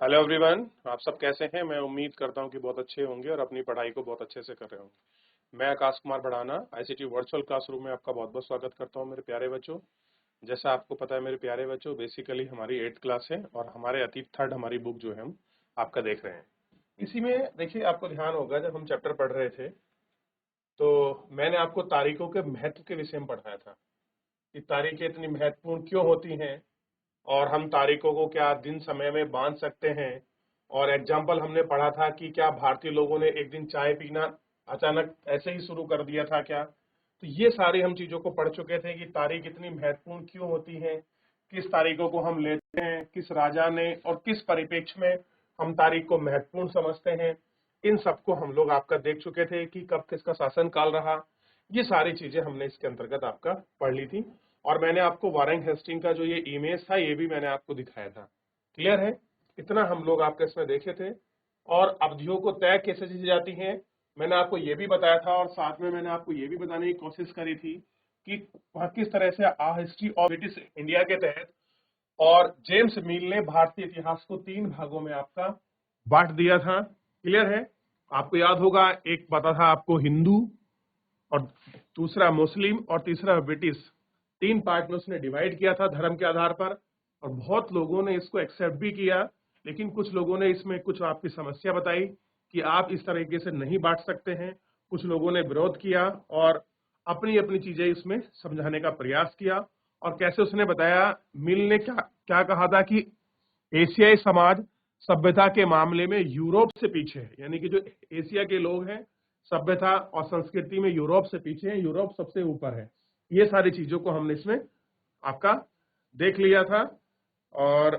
Hello everyone, आप सब कैसे हैं। मैं उम्मीद करता हूं कि बहुत अच्छे होंगे और अपनी पढ़ाई को बहुत अच्छे से कर रहे होंगे। मैं Akash Kumar Bhadana ICT virtual classroom में आपका बहुत बहुत स्वागत करता हूं मेरे प्यारे बच्चों। जैसा आपको पता है मेरे प्यारे बच्चों, बेसिकली हमारी 8th क्लास है और हमारे अतीत थर्ड हमारी बुक जो है हम आपका देख रहे हैं। इसी में देखिए, आपको ध्यान होगा जब हम चैप्टर पढ़ रहे थे तो मैंने आपको तारीखों के महत्व के विषय में पढ़ाया था कि तारीखें इतनी महत्वपूर्ण क्यों होती हैं और हम तारीखों को क्या दिन समय में बांध सकते हैं। और एग्जाम्पल हमने पढ़ा था कि क्या भारतीय लोगों ने एक दिन चाय पीना अचानक ऐसे ही शुरू कर दिया था क्या। तो ये सारी हम चीजों को पढ़ चुके थे कि तारीख इतनी महत्वपूर्ण क्यों होती है, किस तारीखों को हम लेते हैं, किस राजा ने और किस परिप्रेक्ष्य में हम तारीख को महत्वपूर्ण समझते हैं। इन सबको हम लोग आपका देख चुके थे कि कब किसका शासन काल रहा। ये सारी चीजें हमने इसके अंतर्गत आपका पढ़ ली थी और मैंने आपको वारेन हेस्टिंग का जो ये इमेज था ये भी मैंने आपको दिखाया था। क्लियर है? इतना हम लोग आपके इसमें देखे थे। और अवधियों को तय कैसे की जाती हैं मैंने आपको ये भी बताया था और साथ में मैंने आपको ये भी बताने की कोशिश करी थी कि वह किस तरह से आ हिस्ट्री ऑफ ब्रिटिश इंडिया के तहत और जेम्स मिल ने भारतीय इतिहास को 3 भागों में आपका बांट दिया था। क्लियर है? आपको याद होगा, एक पता था आपको हिंदू और दूसरा मुस्लिम और तीसरा ब्रिटिश। 3 पार्ट में उसने डिवाइड किया था धर्म के आधार पर और बहुत लोगों ने इसको एक्सेप्ट भी किया, लेकिन कुछ लोगों ने इसमें कुछ आपकी समस्या बताई कि आप इस तरीके से नहीं बांट सकते हैं। कुछ लोगों ने विरोध किया और अपनी अपनी चीजें इसमें समझाने का प्रयास किया। और कैसे उसने बताया, मिल ने क्या क्या कहा था कि एशियाई समाज सभ्यता के मामले में यूरोप से पीछे है, यानी कि जो एशिया के लोग हैं सभ्यता और संस्कृति में यूरोप से पीछे है, यूरोप सबसे ऊपर है। ये सारी चीजों को हमने इसमें आपका देख लिया था। और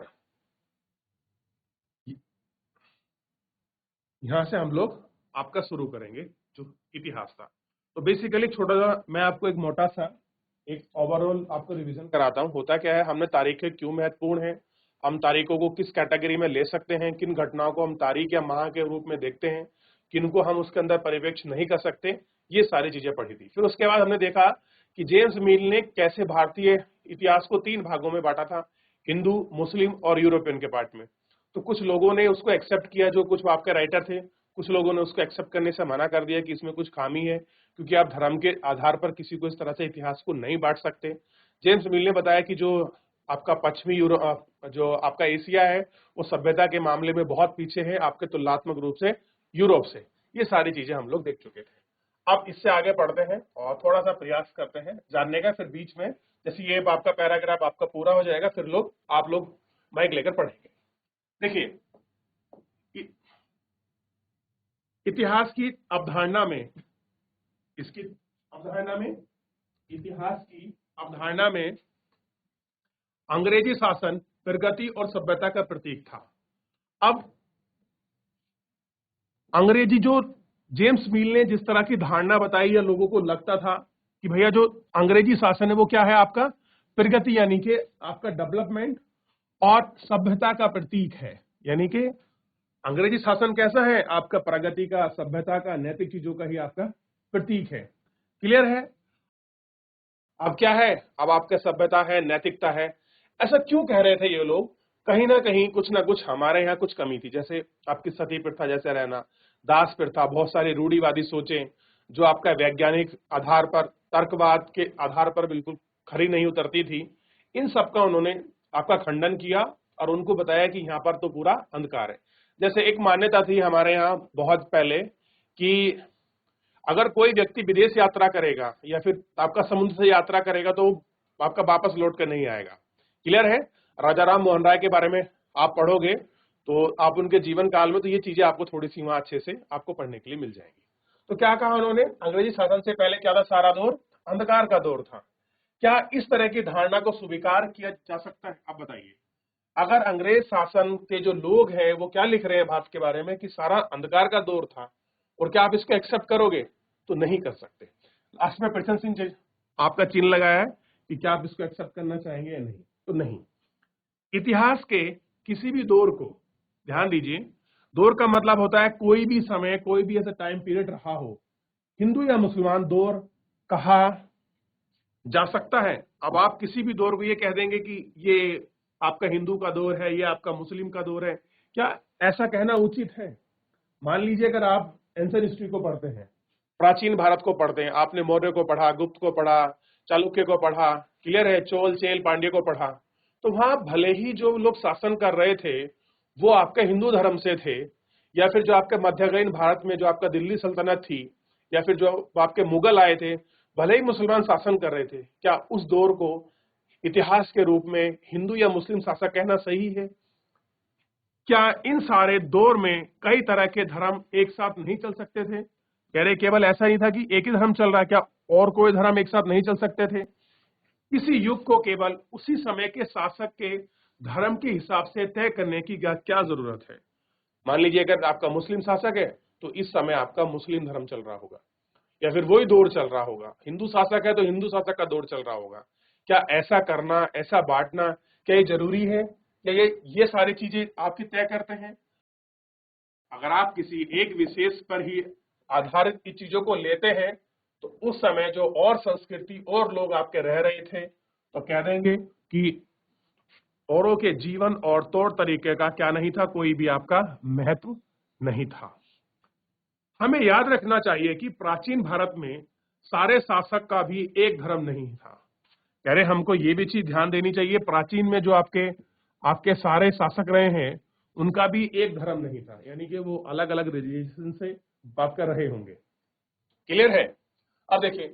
यहां से हम लोग आपका शुरू करेंगे जो इतिहास था। तो बेसिकली छोटा सा मैं आपको एक मोटा सा एक ओवरऑल आपको रिवीजन कराता हूं। होता क्या है, हमने तारीखें क्यों महत्वपूर्ण है, हम तारीखों को किस कैटेगरी में ले सकते हैं, किन घटनाओं को हम तारीख या माह के रूप में देखते हैं, किनको हम उसके अंदर परिवेक्ष नहीं कर सकते, ये सारी चीजें पढ़ी थी। फिर उसके बाद हमने देखा कि जेम्स मिल ने कैसे भारतीय इतिहास को 3 भागों में बांटा था, हिंदू, मुस्लिम और यूरोपियन के पार्ट में। तो कुछ लोगों ने उसको एक्सेप्ट किया, जो कुछ आपके राइटर थे, कुछ लोगों ने उसको एक्सेप्ट करने से मना कर दिया कि इसमें कुछ खामी है, क्योंकि आप धर्म के आधार पर किसी को इस तरह से इतिहास को नहीं बांट सकते। जेम्स मिल ने बताया कि जो आपका पश्चिमी यूरोप, जो आपका एशिया है, वो सभ्यता के मामले में बहुत पीछे है आपके तुलनात्मक रूप से यूरोप से। ये सारी चीजें हम लोग देख चुके थे। अब इससे आगे बढ़ते हैं और थोड़ा सा प्रयास करते हैं जानने का। फिर बीच में जैसे ये आपका पैराग्राफ आपका पूरा हो जाएगा, फिर आप लोग माइक लेकर पढ़ेंगे। देखिए, इतिहास की अवधारणा में, इसकी अवधारणा में, इतिहास की अवधारणा में अंग्रेजी शासन प्रगति और सभ्यता का प्रतीक था। अब अंग्रेजी जो जेम्स मिल ने जिस तरह की धारणा बताई या लोगों को लगता था कि भैया जो अंग्रेजी शासन है वो क्या है, आपका प्रगति यानी कि आपका डेवलपमेंट और सभ्यता का प्रतीक है। यानी कि अंग्रेजी शासन कैसा है, आपका प्रगति का, सभ्यता का, नैतिक चीजों का ही आपका प्रतीक है। क्लियर है? अब क्या है, अब आपका सभ्यता है, नैतिकता है। ऐसा क्यों कह रहे थे ये लोग? कहीं ना कुछ हमारे यहाँ कुछ कमी थी। जैसे आपकी सती प्रथा जैसे रहना, दास प्रथा, बहुत सारी रूढ़िवादी सोचें जो आपका वैज्ञानिक आधार पर, तर्कवाद के आधार पर बिल्कुल खरी नहीं उतरती थी। इन सब का उन्होंने आपका खंडन किया और उनको बताया कि यहाँ पर तो पूरा अंधकार है। जैसे एक मान्यता थी हमारे यहाँ बहुत पहले कि अगर कोई व्यक्ति विदेश यात्रा करेगा या फिर आपका समुद्र से यात्रा करेगा तो आपका वापस लौट कर नहीं आएगा। क्लियर है? राजा राम मोहन राय के बारे में आप पढ़ोगे तो आप उनके जीवन काल में तो ये चीजें आपको थोड़ी सी वहां अच्छे से आपको पढ़ने के लिए मिल जाएंगी। तो क्या कहा उन्होंने, अंग्रेजी शासन से पहले क्या था, सारा दौर अंधकार का दौर था। क्या इस तरह की धारणा को स्वीकार किया जा सकता है? आप बताइए, अगर अंग्रेज शासन के जो लोग हैं वो क्या लिख रहे हैं भारत के बारे में कि सारा अंधकार का दौर था, और क्या आप इसको एक्सेप्ट करोगे? तो नहीं कर सकते। लास्ट में प्रश्न चिन्ह आपका चिन्ह लगाया है कि क्या आप इसको एक्सेप्ट करना चाहेंगे या नहीं। तो नहीं। इतिहास के किसी भी दौर को, ध्यान दीजिए, दौर का मतलब होता है कोई भी समय, कोई भी ऐसा टाइम पीरियड रहा हो, हिंदू या मुसलमान दौर कहा जा सकता है। अब आप किसी भी दौर को ये कह देंगे कि ये आपका हिंदू का दौर है, ये आपका मुस्लिम का दौर है, क्या ऐसा कहना उचित है? मान लीजिए अगर आप एंशिएंट हिस्ट्री को पढ़ते हैं, प्राचीन भारत को पढ़ते हैं, आपने मौर्य को पढ़ा, गुप्त को पढ़ा, चालुक्य को पढ़ा, क्लियर है, चोल चेल पांड्य को पढ़ा, तो वहां भले ही जो लोग शासन कर रहे थे वो आपके हिंदू धर्म से थे, या फिर जो आपके मध्यकालीन भारत में जो आपका दिल्ली सल्तनत थी, या फिर जो आपके मुगल आए थे, भले ही मुसलमान शासन कर रहे थे, क्या उस दौर को इतिहास के रूप में हिंदू या मुस्लिम शासक कहना सही है? क्या इन सारे दौर में कई तरह के धर्म एक साथ नहीं चल सकते थे? कह रहे केवल ऐसा नहीं था कि एक ही धर्म चल रहा है, क्या और कोई धर्म एक साथ नहीं चल सकते थे? किसी युग को केवल उसी समय के शासक के धर्म के हिसाब से तय करने की क्या जरूरत है? मान लीजिए अगर आपका मुस्लिम शासक है तो इस समय आपका मुस्लिम धर्म चल रहा होगा, या फिर वही दौर चल रहा होगा। हिंदू शासक है तो हिंदू शासक का दौर चल रहा होगा। क्या ऐसा करना, ऐसा बांटना, क्या ये जरूरी है? क्या ये सारी चीजें आपकी तय करते हैं? अगर आप किसी एक विशेष पर ही आधारित की चीजों को लेते हैं तो उस समय जो और संस्कृति और लोग आपके रह रहे थे तो कह देंगे कि औरों के जीवन और तौर तरीके का क्या नहीं था, कोई भी आपका महत्व नहीं था। हमें याद रखना चाहिए कि प्राचीन भारत में सारे शासक का भी एक धर्म नहीं था। कह रहे हमको ये भी चीज ध्यान देनी चाहिए, प्राचीन में जो आपके सारे शासक रहे हैं उनका भी एक धर्म नहीं था, यानी कि वो अलग अलग रिलीजन से बात कर रहे होंगे। क्लियर है? अब देखिए,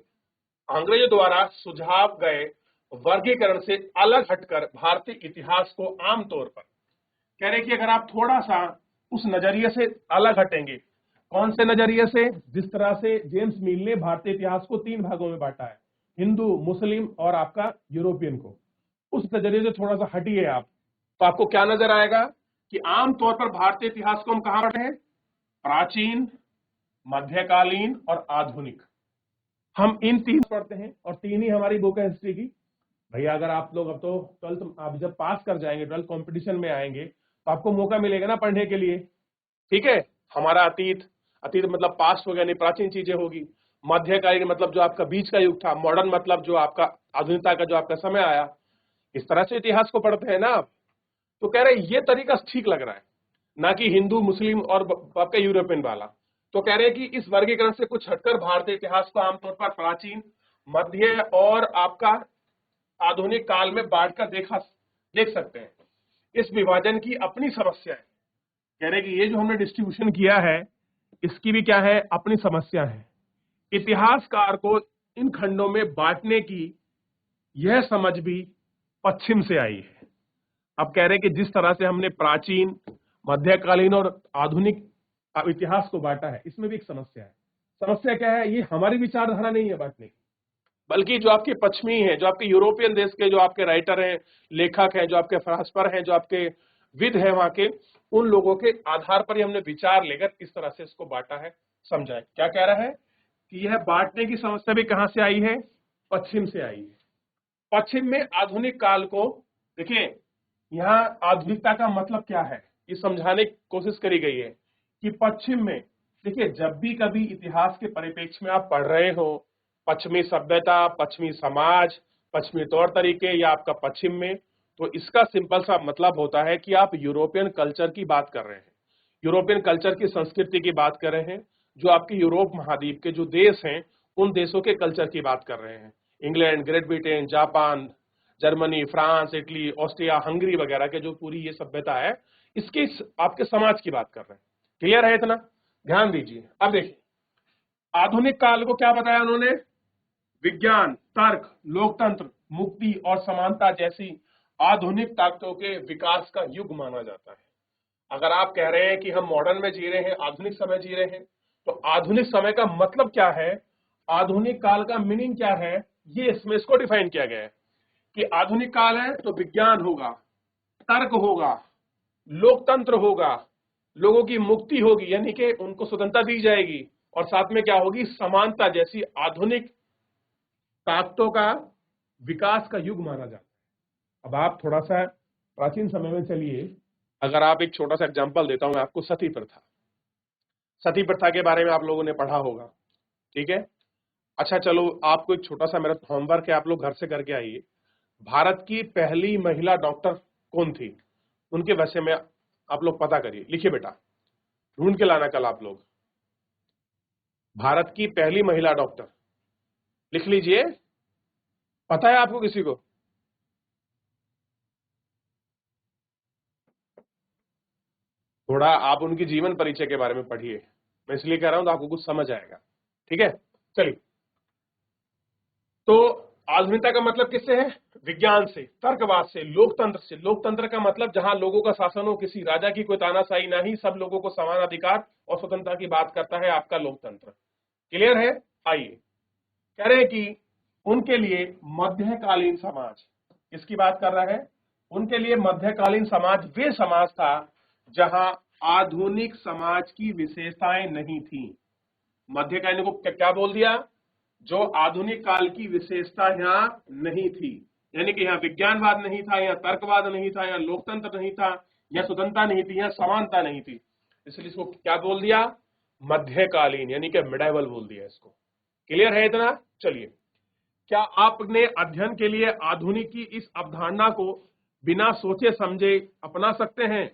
अंग्रेजों द्वारा सुझाव गए वर्गीकरण से अलग हटकर भारतीय इतिहास को आमतौर पर कह रहे कि अगर आप थोड़ा सा उस नजरिए से अलग हटेंगे, कौन से नजरिए से? जिस तरह से जेम्स मिल ने भारतीय इतिहास को 3 भागों में बांटा है, हिंदू, मुस्लिम और आपका यूरोपियन को, उस नजरिए से थोड़ा सा हटिए आप, तो आपको क्या नजर आएगा कि आमतौर पर भारतीय इतिहास को हम कहां बांटे हैं? प्राचीन, मध्यकालीन और आधुनिक। हम इन 3 पढ़ते हैं और 3 ही हमारी बुक है हिस्ट्री की। भैया अगर आप लोग अब तो 12th आप जब पास कर जाएंगे, 12th कंपटीशन में आएंगे तो आपको मौका मिलेगा ना पढ़ने के लिए। ठीक है, हमारा अतीत मतलब पास्ट हो गया, नहीं प्राचीन चीजें होगी। मध्यकालीन मतलब जो आपका बीच का युग था, मॉडर्न मतलब जो आपका आधुनिकता का जो आपका समय आया। इस तरह से इतिहास को पढ़ते हैं ना आप। तो कह रहे ये तरीका ठीक लग रहा है, ना कि हिंदू, मुस्लिम और आपका यूरोपियन वाला। तो कह रहे हैं कि इस वर्गीकरण से कुछ हटकर भारतीय इतिहास को आमतौर पर प्राचीन, मध्य और आपका आधुनिक काल में बांटकर देख सकते हैं। इस विभाजन की अपनी समस्या है। कह रहे कि ये जो हमने डिस्ट्रीब्यूशन किया है इसकी भी क्या है? अपनी समस्या है। इतिहासकार को इन खंडों में बांटने की यह समझ भी पश्चिम से आई है। अब कह रहे हैं कि जिस तरह से हमने प्राचीन, मध्यकालीन और आधुनिक इतिहास को बांटा है, इसमें भी एक समस्या है। समस्या क्या है? ये हमारी विचारधारा नहीं है बांटने की, बल्कि जो आपके पश्चिमी है, जो आपके यूरोपियन देश के जो आपके राइटर हैं, लेखक हैं, जो आपके फिलोसोफर हैं, जो आपके विद हैं वहां के, उन लोगों के आधार पर ही हमने विचार लेकर इस तरह से इसको बांटा है, समझा है। क्या कह रहा है कि यह बांटने की समस्या भी कहां से आई है? पश्चिम से आई है। पश्चिम में आधुनिक काल को देखिए, यहाँ आधुनिकता का मतलब क्या है ये समझाने की कोशिश करी गई है कि पश्चिम में देखिए, जब भी कभी इतिहास के परिप्रेक्ष्य में आप पढ़ रहे हो पश्चिमी सभ्यता, पश्चिमी समाज, पश्चिमी तौर तरीके या आपका पश्चिम में, तो इसका सिंपल सा मतलब होता है कि आप यूरोपियन कल्चर की बात कर रहे हैं, यूरोपियन कल्चर की संस्कृति की बात कर रहे हैं। जो आपके यूरोप महाद्वीप के जो देश हैं उन देशों के कल्चर की बात कर रहे हैं। England, great Britain, Japan, Germany, France, Italy, Austria, Hungary वगैरह के जो पूरी ये सभ्यता है, इसके आपके समाज की बात कर रहे हैं। क्लियर है? इतना ध्यान दीजिए। अब देखिए, आधुनिक काल को क्या बताया उन्होंने? विज्ञान, तर्क, लोकतंत्र, मुक्ति और समानता जैसी आधुनिक ताकतों के विकास का युग माना जाता है। अगर आप कह रहे हैं कि हम मॉडर्न में जी रहे हैं, आधुनिक समय जी रहे हैं, तो आधुनिक समय का मतलब क्या है, आधुनिक काल का मीनिंग क्या है, ये इसमें इसको डिफाइन किया गया है कि आधुनिक काल है तो विज्ञान होगा, तर्क होगा, लोकतंत्र होगा, लोगों की मुक्ति होगी यानी कि उनको स्वतंत्रता दी जाएगी, और साथ में क्या होगी? समानता जैसी आधुनिक ताकतों का विकास का युग माना जाता है। अब आप थोड़ा सा प्राचीन समय में चलिए, अगर आप एक छोटा सा एग्जांपल देता हूं मैं आपको, सती प्रथा। सती प्रथा के बारे में आप लोगों ने पढ़ा होगा, ठीक है? अच्छा चलो, आपको एक छोटा सा मेरा होमवर्क है, आप लोग घर से करके आइए। भारत की पहली महिला डॉक्टर कौन थी? उनके वैसे में आप लोग पता करिए, लिखिए बेटा, ढूंढ के लाना कल आप लोग। भारत की पहली महिला डॉक्टर, लिख लीजिए। पता है आपको किसी को? थोड़ा आप उनकी जीवन परिचय के बारे में पढ़िए, मैं इसलिए कह रहा हूं तो आपको कुछ समझ आएगा। ठीक है, चलिए। तो आधुनिकता का मतलब किससे है? विज्ञान से, तर्कवाद से, लोकतंत्र से। लोकतंत्र का मतलब जहां लोगों का शासन हो, किसी राजा की कोई तानाशाही नहीं, सब लोगों को समान अधिकार और स्वतंत्रता की बात करता है आपका लोकतंत्र। क्लियर है? आइए, कह रहे हैं कि उनके लिए मध्यकालीन समाज, किसकी बात कर रहा है? उनके लिए मध्यकालीन समाज वे समाज था जहां आधुनिक समाज की विशेषताएं नहीं थी। मध्यकालीन को क्या बोल दिया? जो आधुनिक काल की विशेषता यहाँ नहीं थी, यानी कि यहाँ विज्ञानवाद नहीं था, यहाँ तर्कवाद नहीं था, यहाँ लोकतंत्र नहीं था, यहाँ स्वतंत्रता नहीं थी, यहाँ समानता नहीं थी, इसलिए इसको क्या बोल दिया? मध्यकालीन, यानी कि मिडाइवल बोल दिया इसको। क्लियर है इतना? चलिए, क्या आपने अध्ययन के लिए आधुनिक की इस अवधारणा को बिना सोचे समझे अपना सकते हैं?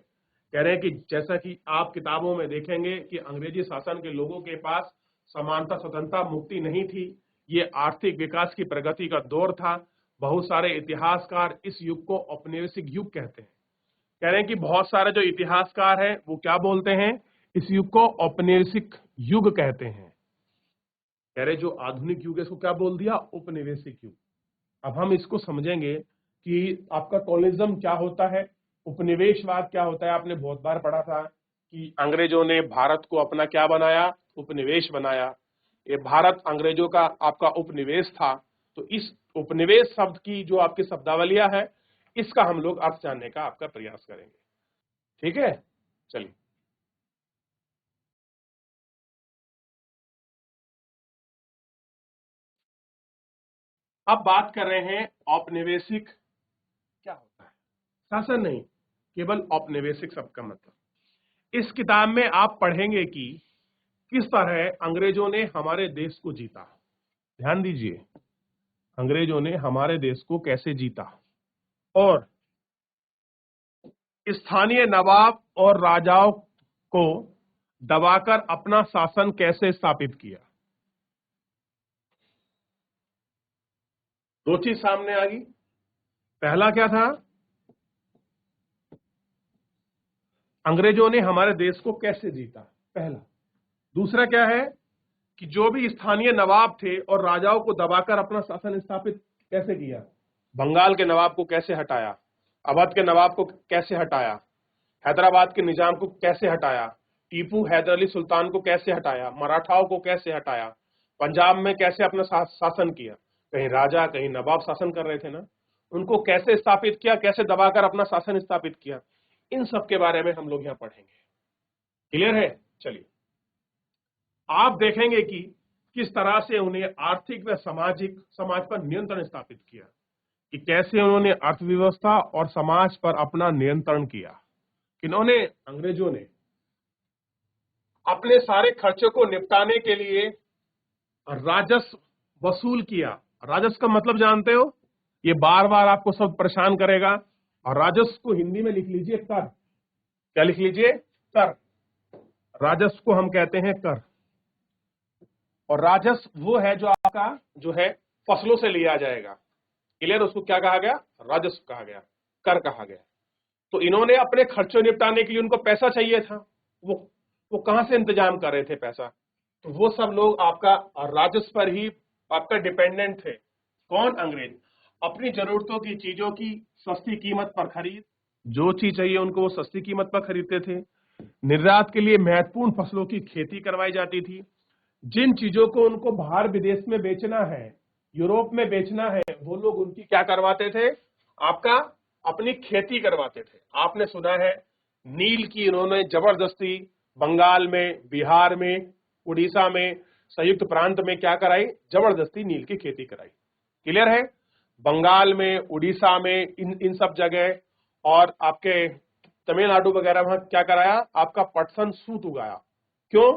कह रहे हैं कि जैसा कि आप किताबों में देखेंगे कि अंग्रेजी शासन के लोगों के पास समानता, स्वतंत्रता, मुक्ति नहीं थी। ये आर्थिक विकास की प्रगति का दौर था। बहुत सारे इतिहासकार इस युग को औपनिवेशिक युग कहते हैं। कह रहे हैं कि बहुत सारे जो इतिहासकार हैं वो क्या बोलते हैं? इस युग को औपनिवेशिक युग कहते हैं। कह रहे जो आधुनिक युग है इसको क्या बोल दिया? औपनिवेशिक युग। अब हम इसको समझेंगे कि आपका कॉलोनिज्म क्या होता है, उपनिवेशवाद क्या होता है। आपने बहुत बार पढ़ा था कि अंग्रेजों ने भारत को अपना क्या बनाया? उपनिवेश बनाया। ये भारत अंग्रेजों का आपका उपनिवेश था। तो इस उपनिवेश शब्द की जो आपकी शब्दावलियां है, इसका हम लोग अर्थ जानने का आपका प्रयास करेंगे। ठीक है, चलिए। अब बात कर रहे हैं औपनिवेशिक क्या होता है। शासन नहीं, केवल औपनिवेशिक शब्द का मतलब। इस किताब में आप पढ़ेंगे कि किस तरह अंग्रेजों ने हमारे देश को जीता। ध्यान दीजिए, अंग्रेजों ने हमारे देश को कैसे जीता और स्थानीय नवाब और राजाओं को दबाकर अपना शासन कैसे स्थापित किया। दो चीज सामने आ गई। पहला क्या था? अंग्रेजों ने हमारे देश को कैसे जीता, पहला। दूसरा क्या है कि जो भी स्थानीय नवाब थे और राजाओं को दबाकर अपना शासन स्थापित कैसे किया। बंगाल के नवाब को कैसे हटाया, अवध के नवाब को कैसे हटाया, हैदराबाद के निजाम को कैसे हटाया, टीपू हैदर अली सुल्तान को कैसे हटाया, मराठाओं को कैसे हटाया, पंजाब में कैसे अपना शासन किया। कहीं राजा कहीं नवाब शासन कर रहे थे ना, उनको कैसे स्थापित किया, कैसे दबाकर अपना शासन स्थापित किया। इन सब के बारे में हम लोग यहाँ पढ़ेंगे। क्लियर है? चलिए, आप देखेंगे कि किस तरह से उन्हें आर्थिक व सामाजिक समाज पर नियंत्रण स्थापित किया, कि कैसे उन्होंने अर्थव्यवस्था और समाज पर अपना नियंत्रण किया। इन्होंने, अंग्रेजों ने अपने सारे खर्चों को निपटाने के लिए राजस्व वसूल किया। राजस्व का मतलब जानते हो? ये बार बार आपको सब परेशान करेगा। और राजस्व को हिंदी में लिख लीजिए कर। क्या लिख लीजिए? कर। राजस्व को हम कहते हैं कर। और राजस्व वो है जो आपका जो है फसलों से लिया जाएगा। क्लियर? उसको क्या कहा गया? राजस्व कहा गया, कर कहा गया। तो इन्होंने अपने खर्चों निपटाने के लिए, उनको पैसा चाहिए था, वो कहां से इंतजाम कर रहे थे पैसा? तो वो सब लोग आपका राजस्व पर ही आपका डिपेंडेंट थे। कौन? अंग्रेज। अपनी जरूरतों की चीजों की सस्ती कीमत पर खरीद, जो चीज चाहिए उनको वो सस्ती कीमत पर खरीदते थे। निर्यात के लिए महत्वपूर्ण फसलों की खेती करवाई जाती थी। जिन चीजों को उनको बाहर विदेश में बेचना है, यूरोप में बेचना है, वो लोग उनकी क्या करवाते थे? आपका अपनी खेती करवाते थे। आपने सुना है नील की इन्होंने जबरदस्ती बंगाल में, बिहार में, उड़ीसा में, संयुक्त प्रांत में क्या कराई? जबरदस्ती नील की खेती कराई। क्लियर है? बंगाल में, उड़ीसा में, इन सब जगह, और आपके तमिलनाडु वगैरह वहां क्या कराया? आपका पटसन सूत उगाया। क्यों?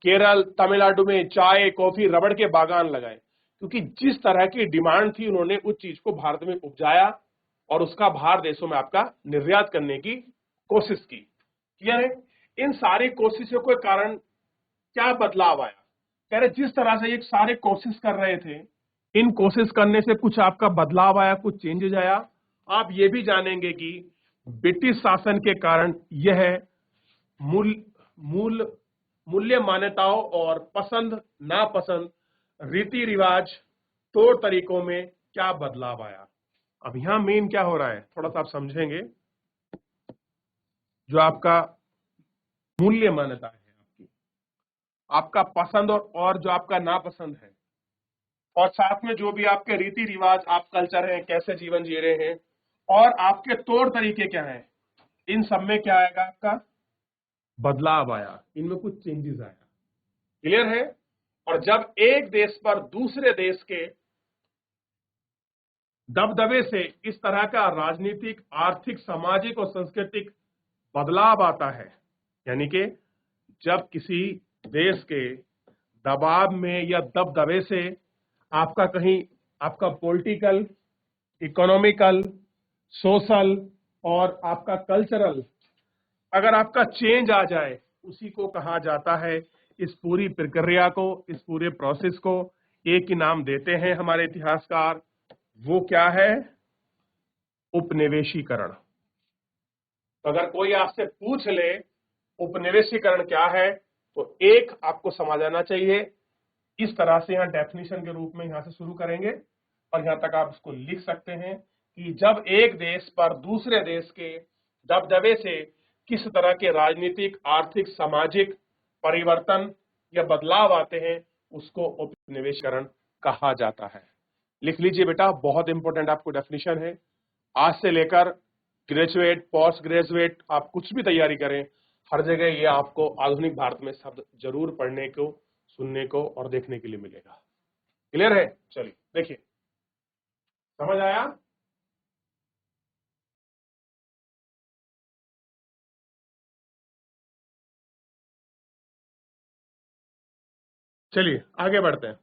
केरल, तमिलनाडु में चाय, कॉफी, रबड़ के बागान लगाए, क्योंकि जिस तरह की डिमांड थी उन्होंने उस चीज को भारत में उपजाया और उसका बाहर देशों में आपका निर्यात करने की कोशिश की। क्लियर है? इन सारी कोशिशों के कारण क्या बदलाव आया? कह रहे जिस तरह से ये सारे कोशिश कर रहे थे, इन कोशिश करने से कुछ आपका बदलाव आया, कुछ चेंजेस आया। आप ये भी जानेंगे कि ब्रिटिश शासन के कारण यह मूल मूल मूल्य मान्यताओं और पसंद नापसंद, रीति रिवाज, तौर तरीकों में क्या बदलाव आया। अब यहां मेन क्या हो रहा है, थोड़ा सा आप समझेंगे। जो आपका मूल्य मान्यता है, आपका पसंद और जो आपका नापसंद है, और साथ में जो भी आपके रीति रिवाज, आप कल्चर हैं, कैसे जीवन जी रहे हैं, और आपके तौर तरीके क्या हैं, इन सब में क्या आएगा, आपका बदलाव आया, इनमें कुछ चेंजेस आया। क्लियर है? और जब एक देश पर दूसरे देश के दबदबे से इस तरह का राजनीतिक, आर्थिक, सामाजिक और सांस्कृतिक बदलाव आता है, यानी कि जब किसी देश के दबाव में या दबदबे से आपका कहीं आपका पॉलिटिकल, इकोनॉमिकल, सोशल और आपका कल्चरल अगर आपका चेंज आ जाए, उसी को कहा जाता है, इस पूरी प्रक्रिया को, इस पूरे प्रोसेस को एक ही नाम देते हैं हमारे इतिहासकार, वो क्या है, उपनिवेशीकरण। तो अगर कोई आपसे पूछ ले उपनिवेशीकरण क्या है, तो एक आपको समझ आना चाहिए। इस तरह से यहां डेफिनेशन के रूप में यहां से शुरू करेंगे और यहां तक आप इसको लिख सकते हैं कि जब एक देश पर दूसरे देश के दबदबे से किस तरह के राजनीतिक, आर्थिक, सामाजिक परिवर्तन या बदलाव आते हैं, उसको उपनिवेशीकरण कहा जाता है। लिख लीजिए बेटा, बहुत इंपॉर्टेंट आपको डेफिनेशन है। आज से लेकर ग्रेजुएट, पोस्ट ग्रेजुएट, आप कुछ भी तैयारी करें, हर जगह ये आपको आधुनिक भारत में शब्द जरूर पढ़ने को, सुनने को और देखने के लिए मिलेगा। क्लियर है? चलिए देखिए, समझ आया? चलिए आगे बढ़ते हैं।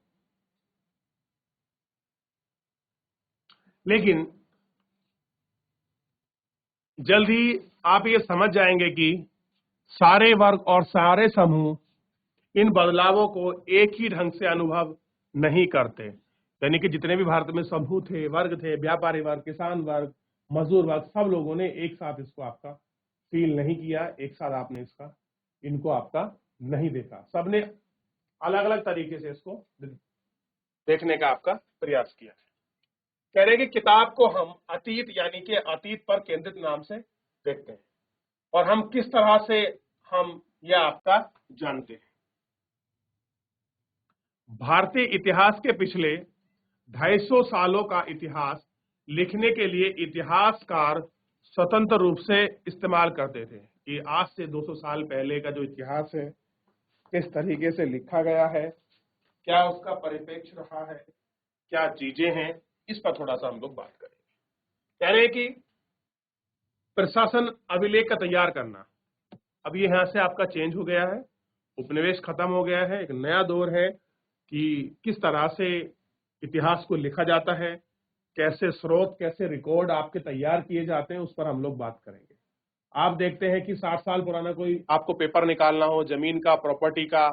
लेकिन जल्द ही आप ये समझ जाएंगे कि सारे वर्ग और सारे समूह इन बदलावों को एक ही ढंग से अनुभव नहीं करते। यानी कि जितने भी भारत में समूह थे, वर्ग थे, व्यापारी वर्ग, किसान वर्ग, मजदूर वर्ग, सब लोगों ने एक साथ इसको आपका फील नहीं किया, एक साथ आपने इनको आपका नहीं देखा। सबने अलग अलग तरीके से इसको देखने का आपका प्रयास किया है। कह रहे कि किताब को हम अतीत यानी कि अतीत पर केंद्रित नाम से देखते हैं, और हम किस तरह से हम यह आपका जानते हैं। भारतीय इतिहास के पिछले 250 सालों का इतिहास लिखने के लिए इतिहासकार स्वतंत्र रूप से इस्तेमाल करते थे कि आज से 200 साल पहले का जो इतिहास है, किस तरीके से लिखा गया है, क्या उसका परिप्रेक्ष्य रहा है, क्या चीजें हैं, इस पर थोड़ा सा हम लोग बात करेंगे। कह रहे हैं कि प्रशासन अभिलेख का तैयार करना, अब ये यहां से आपका चेंज हो गया है, उपनिवेश खत्म हो गया है, एक नया दौर है कि किस तरह से इतिहास को लिखा जाता है, कैसे स्रोत, कैसे रिकॉर्ड आपके तैयार किए जाते हैं, उस पर हम लोग बात करेंगे। आप देखते हैं कि 60 साल पुराना कोई आपको पेपर निकालना हो, जमीन का, प्रॉपर्टी का,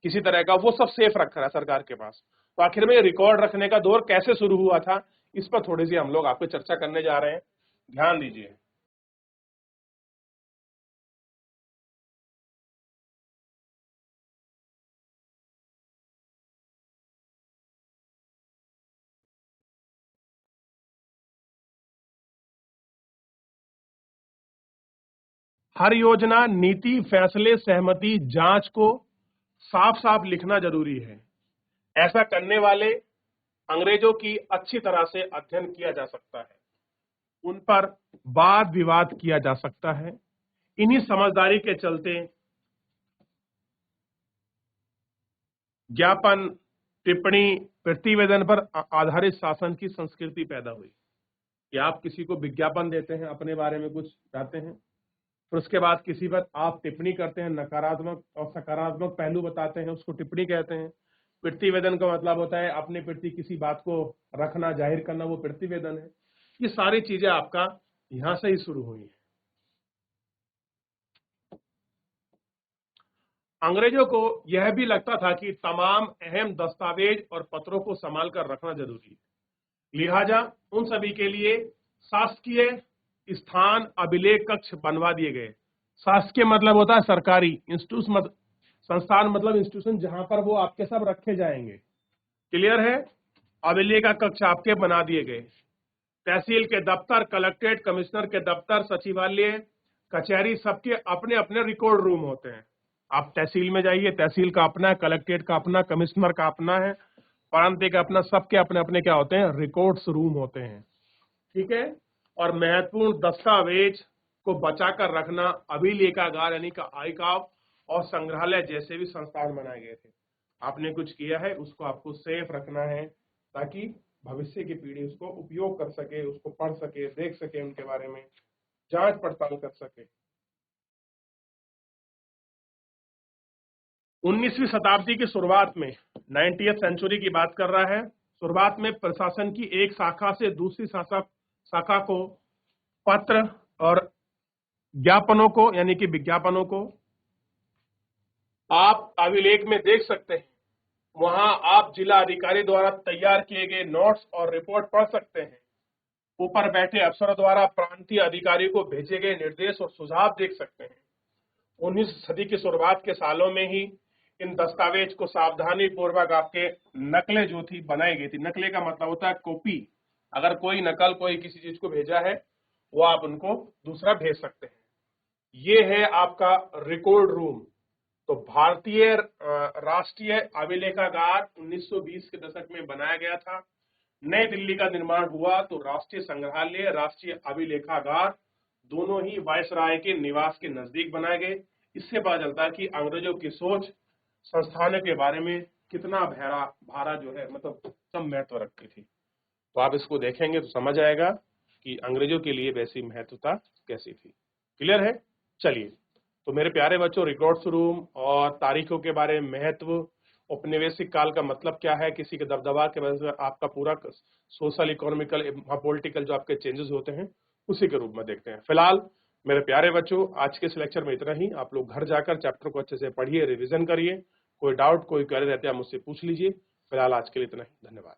किसी तरह का, वो सब सेफ रखा है सरकार के पास। तो आखिर में रिकॉर्ड रखने का दौर कैसे शुरू हुआ था, इस पर थोड़ी सी हम लोग आपको चर्चा करने जा रहे हैं। ध्यान दीजिए। हर योजना, नीति, फैसले, सहमति, जांच को साफ साफ लिखना जरूरी है। ऐसा करने वाले अंग्रेजों की अच्छी तरह से अध्ययन किया जा सकता है, उन पर वाद विवाद किया जा सकता है। इन्हीं समझदारी के चलते ज्ञापन, टिप्पणी, प्रतिवेदन पर आधारित शासन की संस्कृति पैदा हुई कि आप किसी को विज्ञापन देते हैं, अपने बारे में कुछ चाहते हैं, फिर उसके बाद किसी पर आप टिप्पणी करते हैं, नकारात्मक और सकारात्मक पहलू बताते हैं, उसको टिप्पणी कहते हैं। प्रतिवेदन का मतलब होता है अपने प्रति किसी बात को रखना, जाहिर करना, वो प्रतिवेदन है। ये सारी चीजें आपका यहां से ही शुरू हुई है। अंग्रेजों को यह भी लगता था कि तमाम अहम दस्तावेज और पत्रों को संभाल कर रखना जरूरी है, लिहाजा उन सभी के लिए शासकीय स्थान अभिलेख कक्ष बनवा दिए गए। शासकीय मतलब होता है सरकारी, इंस्टीट्यूशन संस्थान मतलब इंस्टीट्यूशन जहां पर वो आपके सब रखे जाएंगे। क्लियर है? अभिलेख का कक्ष आपके बना दिए गए। तहसील के दफ्तर, कलेक्ट्रेट, कमिश्नर के दफ्तर, सचिवालय, कचहरी, सबके अपने अपने रिकॉर्ड रूम होते हैं। आप तहसील में जाइए, तहसील का अपना है, कलेक्ट्रेट का अपना, कमिश्नर का अपना है, प्रांतीय का अपना, सबके अपने अपने क्या होते हैं, रिकॉर्ड्स रूम होते हैं। ठीक है? और महत्वपूर्ण दस्तावेज को बचाकर रखना अभिलेखागार यानी का आर्काइव और संग्रहालय जैसे भी संस्थान बनाए गए थे। आपने कुछ किया है उसको आपको सेफ रखना है ताकि भविष्य की पीढ़ी उसको उपयोग कर सके, उसको पढ़ सके, देख सके, उनके बारे में जांच पड़ताल कर सके। 19वीं शताब्दी की शुरुआत में 90th सेंचुरी की बात कर रहा है। शुरुआत में प्रशासन की एक शाखा से दूसरी शाखा को पत्र और ज्ञापनों को यानी कि विज्ञापनों को आप अभिलेख में देख सकते हैं। वहां आप जिला अधिकारी द्वारा तैयार किए गए नोट्स और रिपोर्ट पढ़ सकते हैं। ऊपर बैठे अफसरों द्वारा प्रांतीय अधिकारी को भेजे गए निर्देश और सुझाव देख सकते हैं। 19वीं सदी की शुरुआत के सालों में ही इन दस्तावेज को सावधानी पूर्वक आपके नकलें जो थी बनाई गई थी। नकले का मतलब होता है कॉपी। अगर कोई नकल कोई किसी चीज को भेजा है वो आप उनको दूसरा भेज सकते हैं। ये है आपका रिकॉर्ड रूम। तो भारतीय राष्ट्रीय अभिलेखागार 1920 के दशक में बनाया गया था। नई दिल्ली का निर्माण हुआ तो राष्ट्रीय संग्रहालय, राष्ट्रीय अभिलेखागार दोनों ही वायसराय के निवास के नजदीक बनाए गए। इससे पता चलता है कि अंग्रेजों की सोच संस्थानों के बारे में कितना भारा जो है मतलब कम महत्व रखती थी। तो आप इसको देखेंगे तो समझ आएगा कि अंग्रेजों के लिए वैसी महत्वता कैसी थी। क्लियर है? चलिए, तो मेरे प्यारे बच्चों, रिकॉर्ड्स रूम और तारीखों के बारे में महत्व, औपनिवेशिक काल का मतलब क्या है, किसी के दबदबा के वजह से आपका पूरा सोशल, इकोनॉमिकल, पॉलिटिकल जो आपके चेंजेस होते हैं उसी के रूप में देखते हैं। फिलहाल मेरे प्यारे बच्चों, आज के इस लेक्चर में इतना ही। आप लोग घर जाकर चैप्टर को अच्छे से पढ़िए, रिवीजन करिए। कोई डाउट, कोई क्वेरी रहते हैं मुझसे पूछ लीजिए। फिलहाल आज के लिए इतना ही। धन्यवाद।